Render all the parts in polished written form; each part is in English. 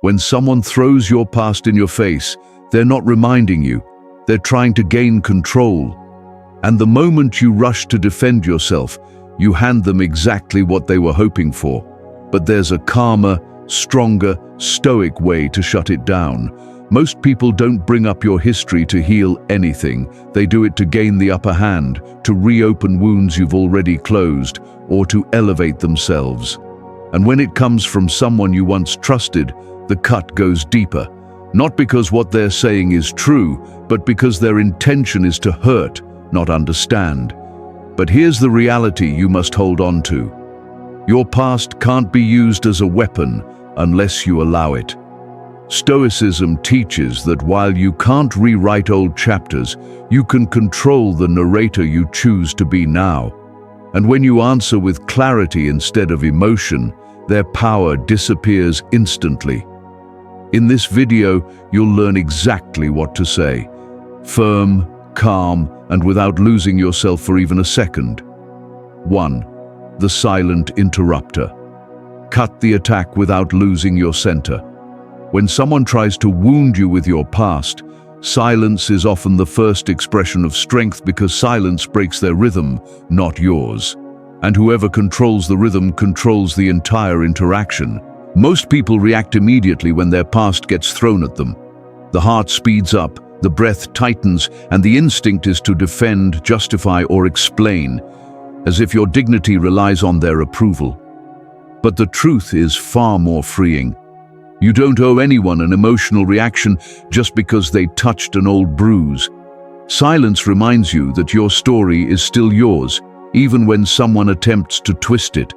When someone throws your past in your face, they're not reminding you, they're trying to gain control. And the moment you rush to defend yourself, you hand them exactly what they were hoping for. But there's a calmer, stronger, stoic way to shut it down. Most people don't bring up your history to heal anything. They do it to gain the upper hand, to reopen wounds you've already closed, or to elevate themselves. And when it comes from someone you once trusted, the cut goes deeper. Not because what they're saying is true, but because their intention is to hurt, not understand. But here's the reality you must hold on to. Your past can't be used as a weapon unless you allow it. Stoicism teaches that while you can't rewrite old chapters, you can control the narrator you choose to be now. And when you answer with clarity instead of emotion, their power disappears instantly. In this video, you'll learn exactly what to say. Firm, calm, and without losing yourself for even a second. 1. The silent interrupter. Cut the attack without losing your center. When someone tries to wound you with your past, silence is often the first expression of strength because silence breaks their rhythm, not yours. And whoever controls the rhythm controls the entire interaction. Most people react immediately when their past gets thrown at them. The heart speeds up, the breath tightens, and the instinct is to defend, justify, or explain, as if your dignity relies on their approval. But the truth is far more freeing. You don't owe anyone an emotional reaction just because they touched an old bruise. Silence reminds you that your story is still yours, even when someone attempts to twist it.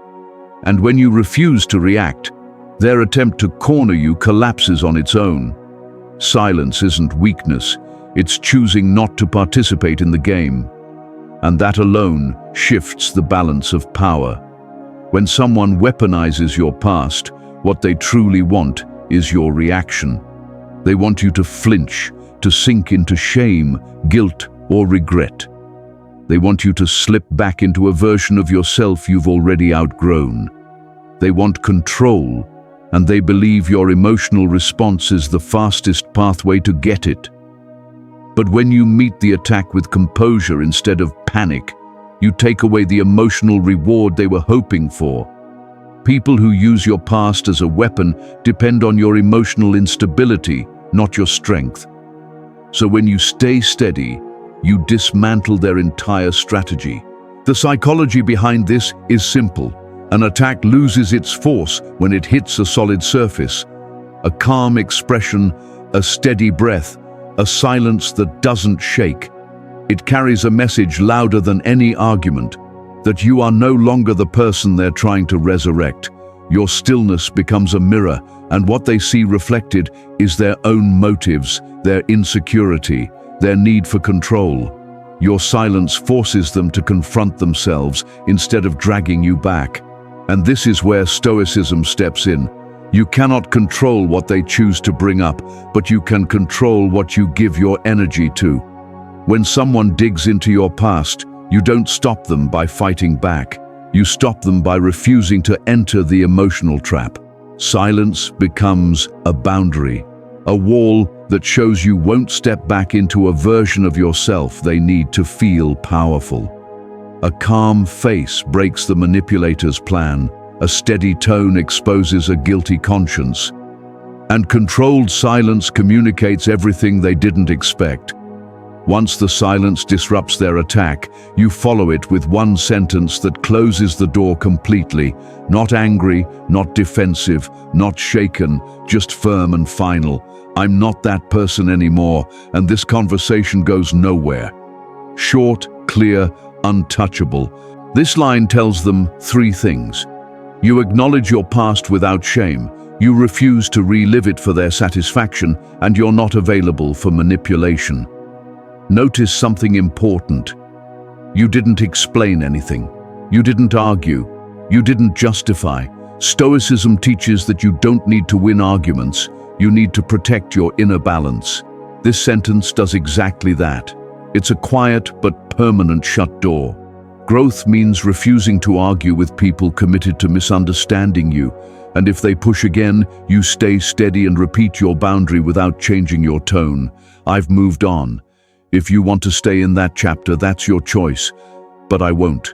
And when you refuse to react, their attempt to corner you collapses on its own. Silence isn't weakness, it's choosing not to participate in the game. And that alone shifts the balance of power. When someone weaponizes your past, what they truly want is your reaction. They want you to flinch, to sink into shame, guilt, or regret. They want you to slip back into a version of yourself you've already outgrown. They want control, and they believe your emotional response is the fastest pathway to get it. But when you meet the attack with composure instead of panic, you take away the emotional reward they were hoping for. People who use your past as a weapon depend on your emotional instability, not your strength. So when you stay steady, you dismantle their entire strategy. The psychology behind this is simple. An attack loses its force when it hits a solid surface. A calm expression, a steady breath, a silence that doesn't shake. It carries a message louder than any argument, that you are no longer the person they're trying to resurrect. Your stillness becomes a mirror, and what they see reflected is their own motives, their insecurity, their need for control. Your silence forces them to confront themselves instead of dragging you back. And this is where Stoicism steps in. You cannot control what they choose to bring up, but you can control what you give your energy to. When someone digs into your past, you don't stop them by fighting back. You stop them by refusing to enter the emotional trap. Silence becomes a boundary, a wall that shows you won't step back into a version of yourself they need to feel powerful. A calm face breaks the manipulator's plan. A steady tone exposes a guilty conscience. And controlled silence communicates everything they didn't expect. Once the silence disrupts their attack, you follow it with one sentence that closes the door completely. Not angry, not defensive, not shaken, just firm and final. I'm not that person anymore, and this conversation goes nowhere. Short, clear, untouchable. This line tells them 3 things. You acknowledge your past without shame. You refuse to relive it for their satisfaction, and you're not available for manipulation. Notice something important. You didn't explain anything. You didn't argue. You didn't justify. Stoicism teaches that you don't need to win arguments. You need to protect your inner balance. This sentence does exactly that. It's a quiet but permanent shut door. Growth means refusing to argue with people committed to misunderstanding you, And if they push again, you stay steady and repeat your boundary without changing your tone. I've moved on. If you want to stay in that chapter, that's your choice. But I won't.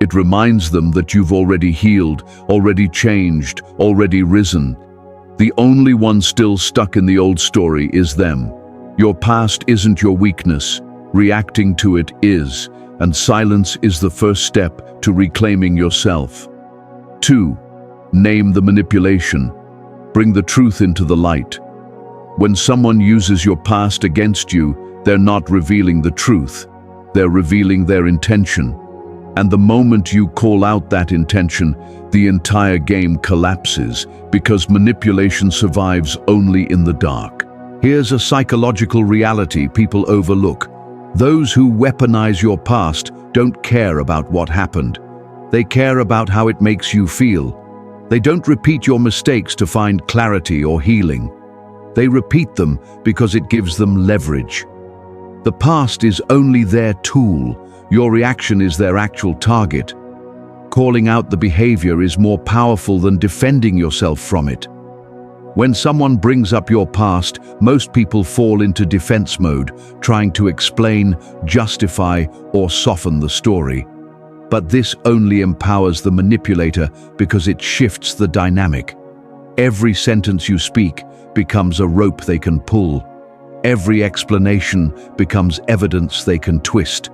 It reminds them that you've already healed, already changed, already risen. The only one still stuck in the old story is them. Your past isn't your weakness. Reacting to it is, and silence is the first step to reclaiming yourself. 2. Name the manipulation. Bring the truth into the light. When someone uses your past against you, they're not revealing the truth. They're revealing their intention. And the moment you call out that intention, the entire game collapses, because manipulation survives only in the dark. Here's a psychological reality people overlook. Those who weaponize your past don't care about what happened. They care about how it makes you feel. They don't repeat your mistakes to find clarity or healing. They repeat them because it gives them leverage. The past is only their tool. Your reaction is their actual target. Calling out the behavior is more powerful than defending yourself from it. When someone brings up your past, most people fall into defense mode, trying to explain, justify, or soften the story. But this only empowers the manipulator because it shifts the dynamic. Every sentence you speak becomes a rope they can pull. Every explanation becomes evidence they can twist.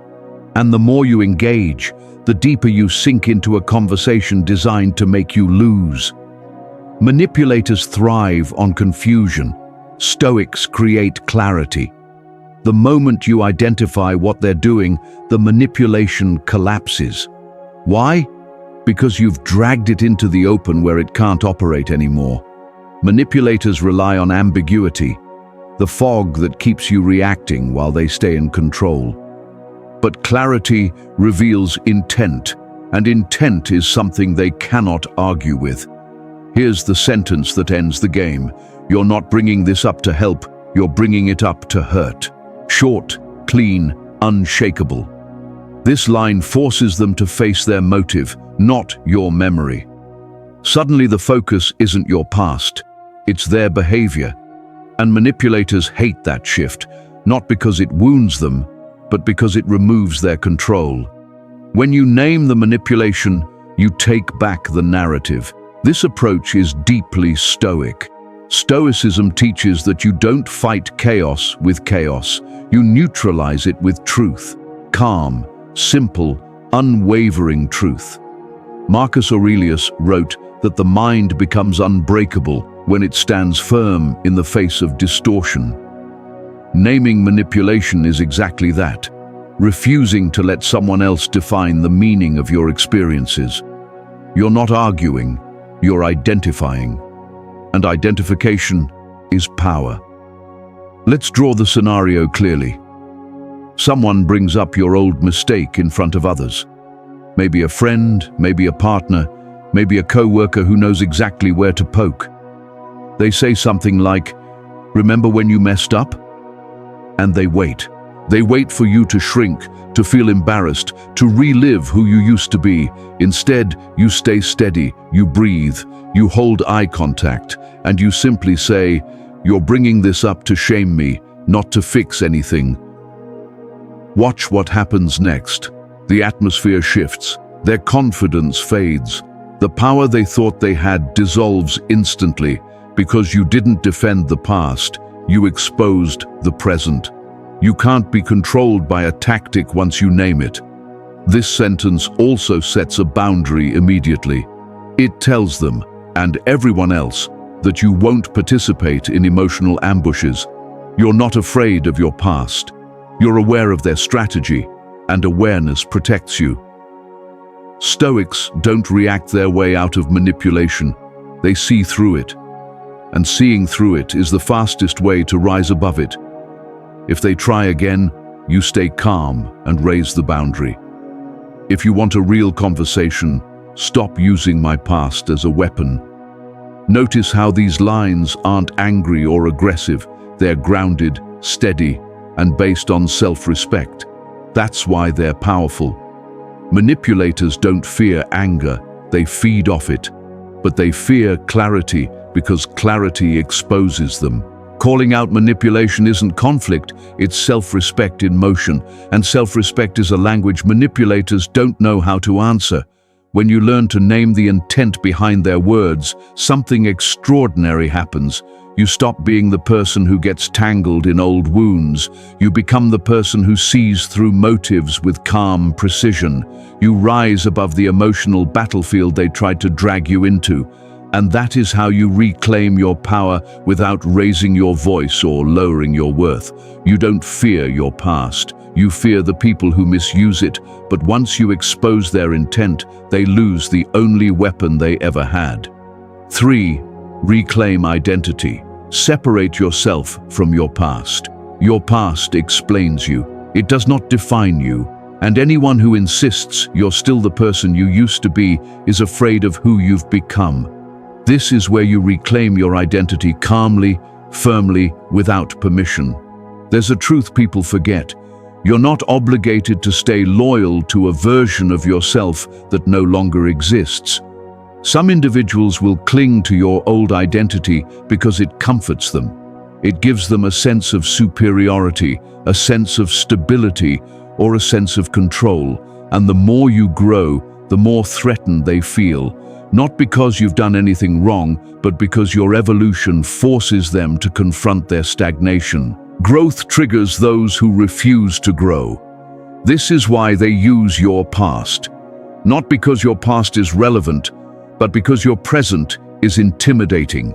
And the more you engage, the deeper you sink into a conversation designed to make you lose. Manipulators thrive on confusion. Stoics create clarity. The moment you identify what they're doing, the manipulation collapses. Why? Because you've dragged it into the open where it can't operate anymore. Manipulators rely on ambiguity, the fog that keeps you reacting while they stay in control. But clarity reveals intent, and intent is something they cannot argue with. Here's the sentence that ends the game. You're not bringing this up to help, you're bringing it up to hurt. Short, clean, unshakable. This line forces them to face their motive, not your memory. Suddenly the focus isn't your past, it's their behavior. And manipulators hate that shift, not because it wounds them, but because it removes their control. When you name the manipulation, you take back the narrative. This approach is deeply Stoic. Stoicism teaches that you don't fight chaos with chaos, you neutralize it with truth. Calm, simple, unwavering truth. Marcus Aurelius wrote that the mind becomes unbreakable when it stands firm in the face of distortion. Naming manipulation is exactly that, refusing to let someone else define the meaning of your experiences. You're not arguing, you're identifying. And identification is power. Let's draw the scenario clearly. Someone brings up your old mistake in front of others. Maybe a friend, maybe a partner, maybe a co-worker who knows exactly where to poke. They say something like, "Remember when you messed up?" And they wait. They wait for you to shrink, to feel embarrassed, to relive who you used to be. Instead, you stay steady, you breathe, you hold eye contact, and you simply say, "You're bringing this up to shame me, not to fix anything." Watch what happens next. The atmosphere shifts. Their confidence fades. The power they thought they had dissolves instantly because you didn't defend the past. You exposed the present. You can't be controlled by a tactic once you name it. This sentence also sets a boundary immediately. It tells them, and everyone else, that you won't participate in emotional ambushes. You're not afraid of your past. You're aware of their strategy, and awareness protects you. Stoics don't react their way out of manipulation. They see through it. And seeing through it is the fastest way to rise above it. If they try again, you stay calm and raise the boundary. If you want a real conversation, stop using my past as a weapon. Notice how these lines aren't angry or aggressive. They're grounded, steady, and based on self-respect. That's why they're powerful. Manipulators don't fear anger, they feed off it. but they fear clarity because clarity exposes them. Calling out manipulation isn't conflict, it's self-respect in motion, and self-respect is a language manipulators don't know how to answer. When you learn to name the intent behind their words, something extraordinary happens. You stop being the person who gets tangled in old wounds. You become the person who sees through motives with calm precision. You rise above the emotional battlefield they tried to drag you into. And that is how you reclaim your power without raising your voice or lowering your worth. You don't fear your past. You fear the people who misuse it, but once you expose their intent, they lose the only weapon they ever had. 3. Reclaim identity. Separate yourself from your past. Your past explains you. It does not define you. And anyone who insists you're still the person you used to be is afraid of who you've become. This is where you reclaim your identity calmly, firmly, without permission. There's a truth people forget. You're not obligated to stay loyal to a version of yourself that no longer exists. Some individuals will cling to your old identity because it comforts them. It gives them a sense of superiority, a sense of stability, or a sense of control. And the more you grow, the more threatened they feel. Not because you've done anything wrong, but because your evolution forces them to confront their stagnation. Growth triggers those who refuse to grow. This is why they use your past. Not because your past is relevant, but because your present is intimidating.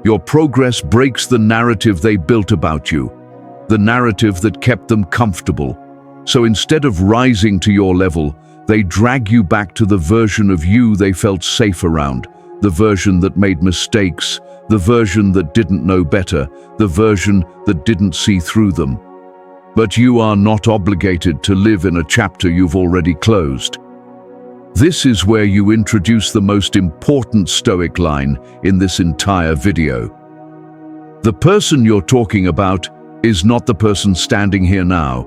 Your progress breaks the narrative they built about you, the narrative that kept them comfortable. So instead of rising to your level, they drag you back to the version of you they felt safe around, the version that made mistakes, the version that didn't know better, the version that didn't see through them. But you are not obligated to live in a chapter you've already closed. This is where you introduce the most important Stoic line in this entire video. The person you're talking about is not the person standing here now.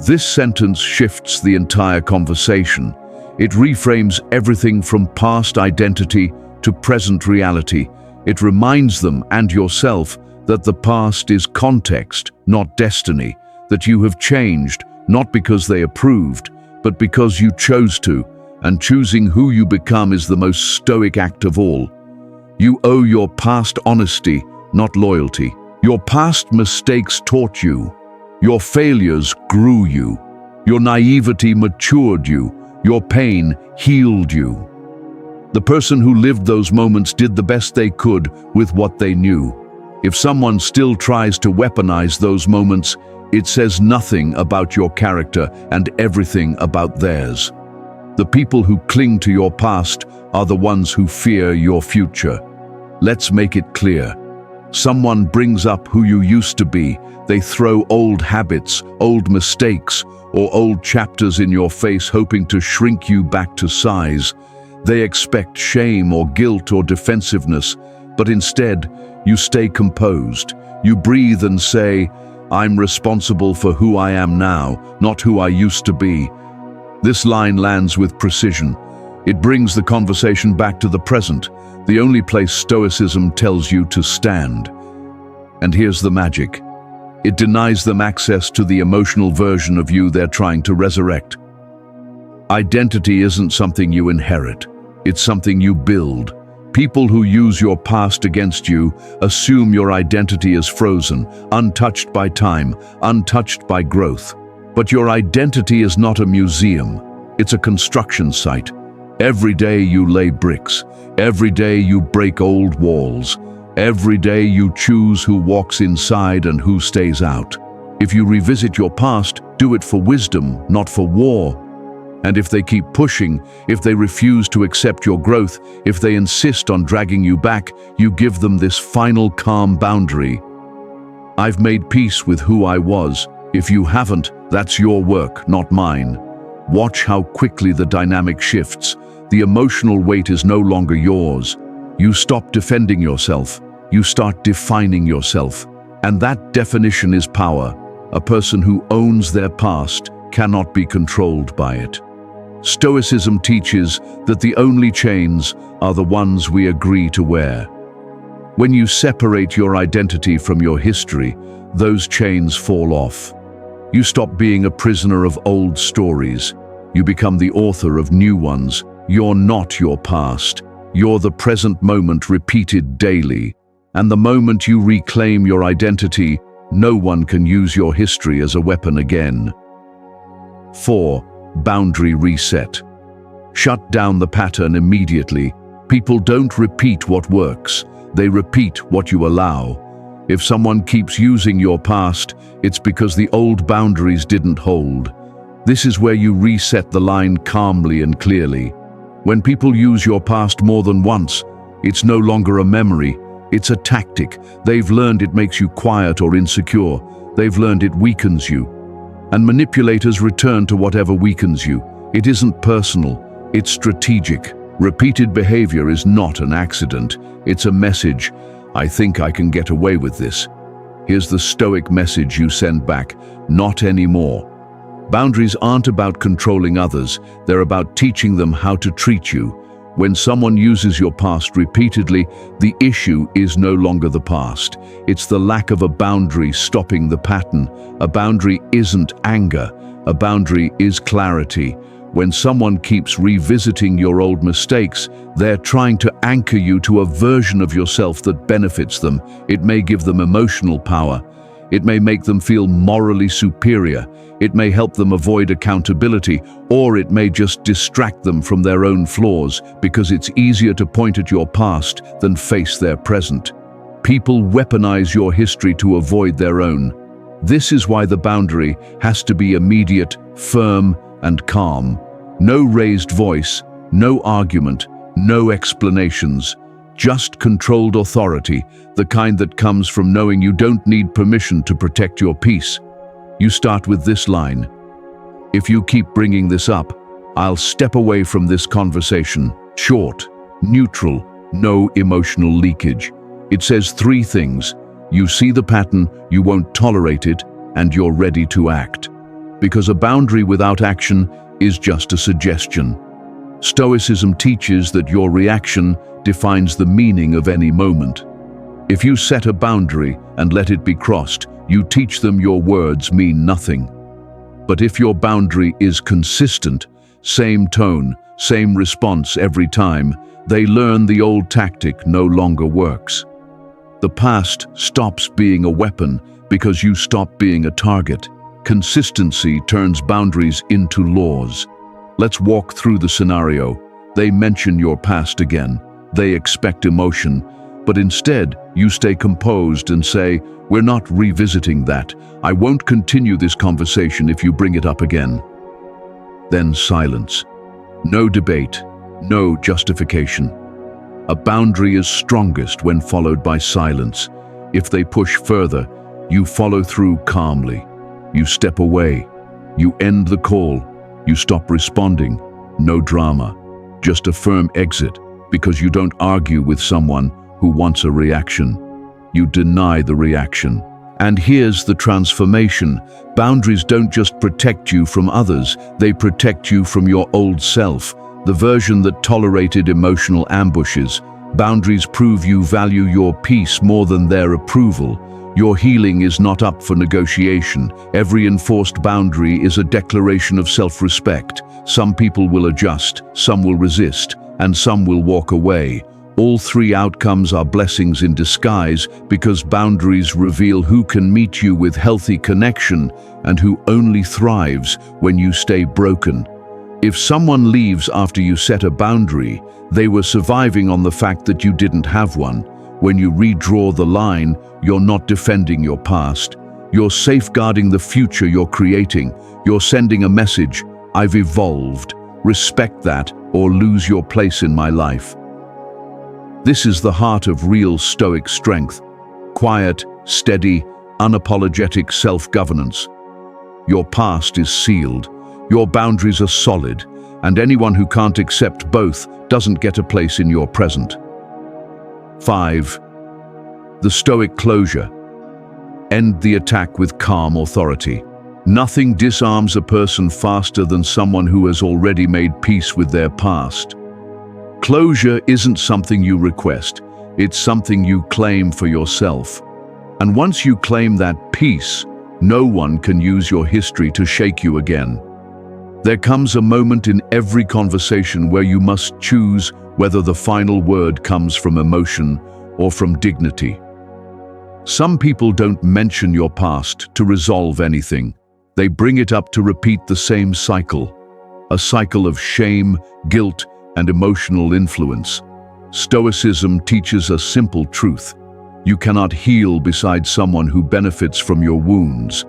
This sentence shifts the entire conversation. It reframes everything from past identity to present reality. It reminds them and yourself that the past is context, not destiny, that you have changed, not because they approved, but because you chose to, and choosing who you become is the most stoic act of all. You owe your past honesty, not loyalty. Your past mistakes taught you. Your failures grew you. Your naivety matured you. Your pain healed you. The person who lived those moments did the best they could with what they knew. If someone still tries to weaponize those moments, it says nothing about your character and everything about theirs. The people who cling to your past are the ones who fear your future. Let's make it clear. Someone brings up who you used to be. They throw old habits, old mistakes, or old chapters in your face, hoping to shrink you back to size. They expect shame or guilt or defensiveness, but instead, you stay composed. You breathe and say, "I'm responsible for who I am now, not who I used to be." This line lands with precision. It brings the conversation back to the present, the only place Stoicism tells you to stand. And here's the magic. It denies them access to the emotional version of you they're trying to resurrect. Identity isn't something you inherit. It's something you build. People who use your past against you assume your identity is frozen, untouched by time, untouched by growth. But your identity is not a museum. It's a construction site. Every day you lay bricks. Every day you break old walls. Every day you choose who walks inside and who stays out. If you revisit your past, do it for wisdom, not for war. And if they keep pushing, if they refuse to accept your growth, if they insist on dragging you back, you give them this final calm boundary. I've made peace with who I was. If you haven't, that's your work, not mine. Watch how quickly the dynamic shifts. The emotional weight is no longer yours. You stop defending yourself. You start defining yourself. And that definition is power. A person who owns their past cannot be controlled by it. Stoicism teaches that the only chains are the ones we agree to wear. When you separate your identity from your history, those chains fall off. You stop being a prisoner of old stories. You become the author of new ones. You're not your past. You're the present moment repeated daily. And the moment you reclaim your identity, no one can use your history as a weapon again. 4. Boundary reset. Shut down the pattern immediately. People don't repeat what works. They repeat what you allow. If someone keeps using your past, it's because the old boundaries didn't hold. This is where you reset the line calmly and clearly. When people use your past more than once, it's no longer a memory, it's a tactic. They've learned it makes you quiet or insecure. They've learned it weakens you. And manipulators return to whatever weakens you. It isn't personal, it's strategic. Repeated behavior is not an accident. It's a message. I think I can get away with this. Here's the Stoic message you send back: not anymore. Boundaries aren't about controlling others, they're about teaching them how to treat you. When someone uses your past repeatedly, the issue is no longer the past. It's the lack of a boundary stopping the pattern. A boundary isn't anger, a boundary is clarity. When someone keeps revisiting your old mistakes, they're trying to anchor you to a version of yourself that benefits them. It may give them emotional power. It may make them feel morally superior. It may help them avoid accountability, or it may just distract them from their own flaws because it's easier to point at your past than face their present. People weaponize your history to avoid their own. This is why the boundary has to be immediate, firm, and calm. No raised voice, no argument, no explanations. Just controlled authority, the kind that comes from knowing you don't need permission to protect your peace. You start with this line: if you keep bringing this up, I'll step away from this conversation. Short, neutral, no emotional leakage. It says 3 things. You see the pattern, you won't tolerate it, and you're ready to act. Because a boundary without action is just a suggestion. Stoicism teaches that your reaction defines the meaning of any moment. If you set a boundary and let it be crossed, you teach them your words mean nothing. But if your boundary is consistent, same tone, same response every time, they learn the old tactic no longer works. The past stops being a weapon because you stop being a target. Consistency turns boundaries into laws. Let's walk through the scenario. They mention your past again. They expect emotion, but instead you stay composed and say, "We're not revisiting that. I won't continue this conversation if you bring it up again." Then silence. No debate, no justification. A boundary is strongest when followed by silence. If they push further, you follow through calmly. You step away. You end the call. You stop responding. No drama. Just a firm exit, because you don't argue with someone who wants a reaction. You deny the reaction. And here's the transformation. Boundaries don't just protect you from others, they protect you from your old self, the version that tolerated emotional ambushes. Boundaries prove you value your peace more than their approval. Your healing is not up for negotiation. Every enforced boundary is a declaration of self-respect. Some people will adjust, some will resist, and some will walk away. All 3 outcomes are blessings in disguise because boundaries reveal who can meet you with healthy connection and who only thrives when you stay broken. If someone leaves after you set a boundary, they were surviving on the fact that you didn't have one. When you redraw the line, you're not defending your past. You're safeguarding the future you're creating. You're sending a message: I've evolved. Respect that or lose your place in my life. This is the heart of real Stoic strength. Quiet, steady, unapologetic self-governance. Your past is sealed. Your boundaries are solid. And anyone who can't accept both doesn't get a place in your present. 5. The Stoic closure. End the attack with calm authority. Nothing disarms a person faster than someone who has already made peace with their past. Closure isn't something you request, it's something you claim for yourself. And once you claim that peace, no one can use your history to shake you again. There comes a moment in every conversation where you must choose whether the final word comes from emotion or from dignity. Some people don't mention your past to resolve anything. They bring it up to repeat the same cycle, a cycle of shame, guilt, and emotional influence. Stoicism teaches a simple truth. You cannot heal beside someone who benefits from your wounds.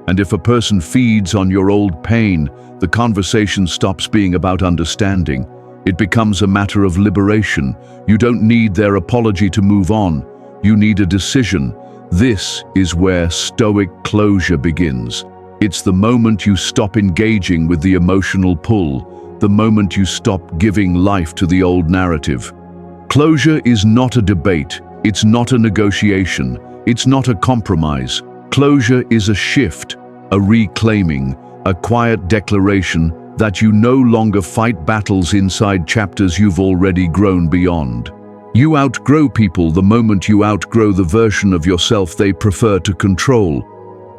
And if a person feeds on your old pain, the conversation stops being about understanding. It becomes a matter of liberation. You don't need their apology to move on. You need a decision. This is where Stoic closure begins. It's the moment you stop engaging with the emotional pull, the moment you stop giving life to the old narrative. Closure is not a debate, it's not a negotiation, it's not a compromise. Closure is a shift, a reclaiming, a quiet declaration that you no longer fight battles inside chapters you've already grown beyond. You outgrow people the moment you outgrow the version of yourself they prefer to control.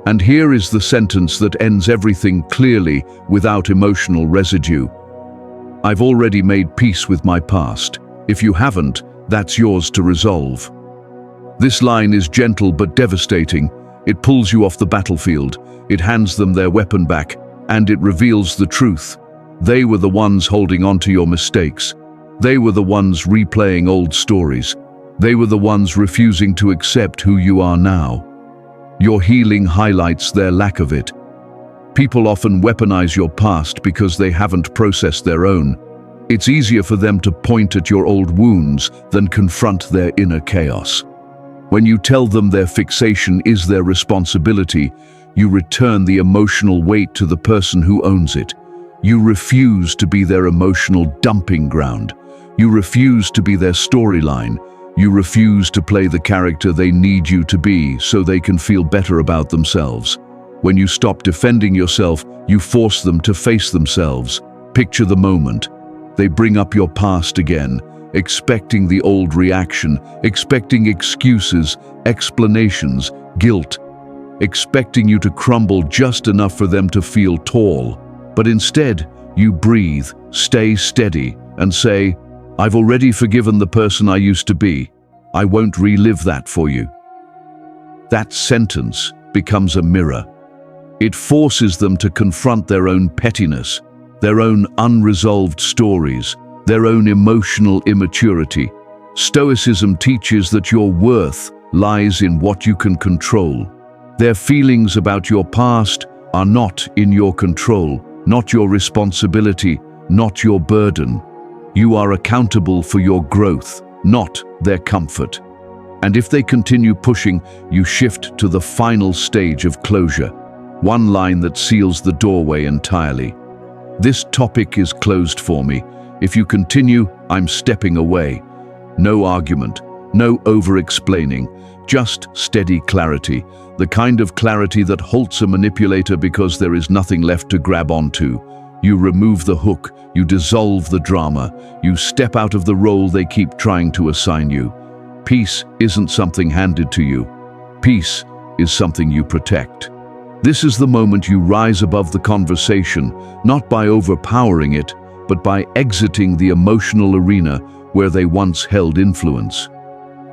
And here is the sentence that ends everything clearly, without emotional residue. I've already made peace with my past. If you haven't, that's yours to resolve. This line is gentle but devastating. It pulls you off the battlefield. It hands them their weapon back, and it reveals the truth. They were the ones holding on to your mistakes. They were the ones replaying old stories. They were the ones refusing to accept who you are now. Your healing highlights their lack of it. People often weaponize your past because they haven't processed their own. It's easier for them to point at your old wounds than confront their inner chaos. When you tell them their fixation is their responsibility, you return the emotional weight to the person who owns it. You refuse to be their emotional dumping ground. You refuse to be their storyline. You refuse to play the character they need you to be so they can feel better about themselves. When you stop defending yourself, you force them to face themselves. Picture the moment. They bring up your past again, expecting the old reaction, expecting excuses, explanations, guilt, expecting you to crumble just enough for them to feel tall. But instead, you breathe, stay steady, and say, I've already forgiven the person I used to be. I won't relive that for you. That sentence becomes a mirror. It forces them to confront their own pettiness, their own unresolved stories, their own emotional immaturity. Stoicism teaches that your worth lies in what you can control. Their feelings about your past are not in your control, not your responsibility, not your burden. You are accountable for your growth, not their comfort. And if they continue pushing, you shift to the final stage of closure, one line that seals the doorway entirely. This topic is closed for me. If you continue, I'm stepping away. No argument, no over-explaining, just steady clarity, the kind of clarity that halts a manipulator because there is nothing left to grab onto. You remove the hook, you dissolve the drama, you step out of the role they keep trying to assign you. Peace isn't something handed to you. Peace is something you protect. This is the moment you rise above the conversation, not by overpowering it, but by exiting the emotional arena where they once held influence.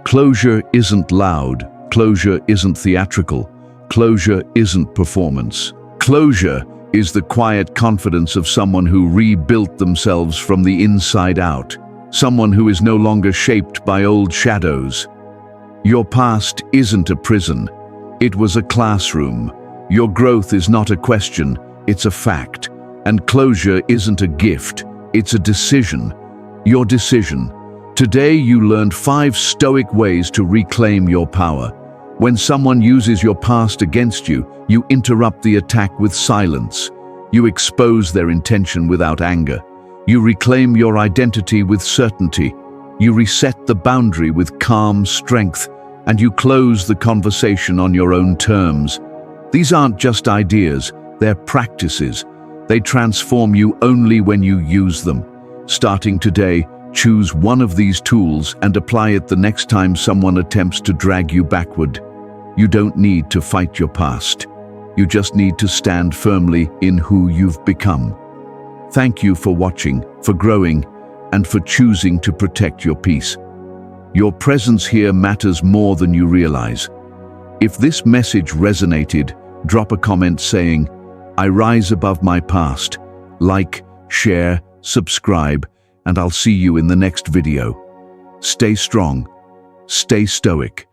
Closure isn't loud. Closure isn't theatrical. Closure isn't performance. Closure is the quiet confidence of someone who rebuilt themselves from the inside out, someone who is no longer shaped by old shadows. Your past isn't a prison. It was a classroom. Your growth is not a question, it's a fact. And closure isn't a gift, it's a decision. Your decision. Today you learned 5 Stoic ways to reclaim your power. When someone uses your past against you, you interrupt the attack with silence. You expose their intention without anger. You reclaim your identity with certainty. You reset the boundary with calm strength, and you close the conversation on your own terms. These aren't just ideas, They're practices. They transform you only when you use them. Starting today, choose one of these tools and apply it the next time someone attempts to drag you backward. You don't need to fight your past. You just need to stand firmly in who you've become. Thank you for watching, for growing, and for choosing to protect your peace. Your presence here matters more than you realize. If this message resonated, drop a comment saying, "I rise above my past." Like, share, subscribe, and I'll see you in the next video. Stay strong, stay stoic.